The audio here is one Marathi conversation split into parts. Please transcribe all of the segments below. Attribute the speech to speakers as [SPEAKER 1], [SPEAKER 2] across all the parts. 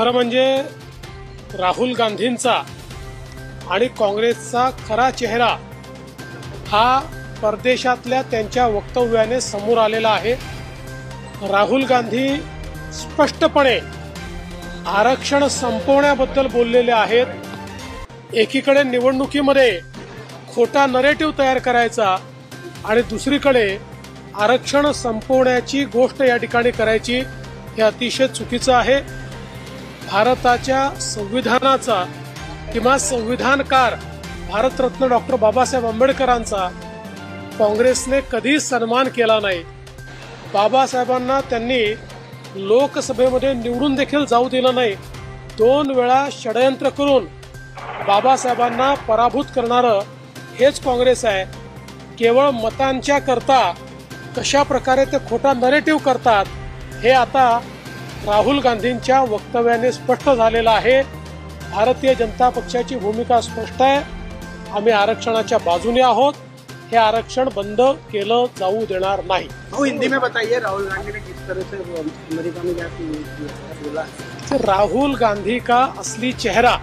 [SPEAKER 1] खरं म्हणजे राहुल गांधींचा आणि काँग्रेसचा खरा चेहरा हा परदेशातल्या त्यांच्या वक्तव्याने समोर आलेला आहे। राहुल गांधी स्पष्टपणे आरक्षण संपवण्याबद्दल बोललेले आहेत। एकीकडे निवडणुकीमध्ये खोटा नरेटिव्ह तयार करायचा आणि दुसरीकडे आरक्षण संपवण्याची गोष्ट या ठिकाणी करायची, हे अतिशय चुकीचं आहे। भारताच्या संविधानाचा किंवा संविधानकार भारतरत्न डॉक्टर बाबासाहेब आंबेडकरांचा काँग्रेसने कधीच सन्मान केला नाही। बाबासाहेबांना त्यांनी लोकसभेमध्ये निवडून देखील जाऊ दिलं नाही। 2 वेळा षडयंत्र करून बाबासाहेबांना पराभूत करणारं हेच काँग्रेस आहे। केवळ मतांच्या करता कशा प्रकारे ते खोटा नरेटिव्ह करतात हे आता राहुल गांधींच्या वक्तव्याने स्पष्ट झालेलं आहे। भारतीय जनता पक्षाची भूमिका स्पष्ट आहे। आम्ही आरक्षणाच्या बाजूने आहोत। हे आरक्षण बंद केलं जाऊ देणार नाही।
[SPEAKER 2] हिंदी में बताइए राहुल गांधी ने किस तरह से अमेरिका में जाकर बोला।
[SPEAKER 1] राहुल गांधी का असली चेहरा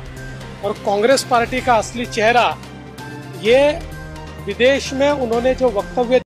[SPEAKER 1] और कांग्रेस पार्टी का असली चेहरा, ये विदेश में उन्होंने जो वक्तव्य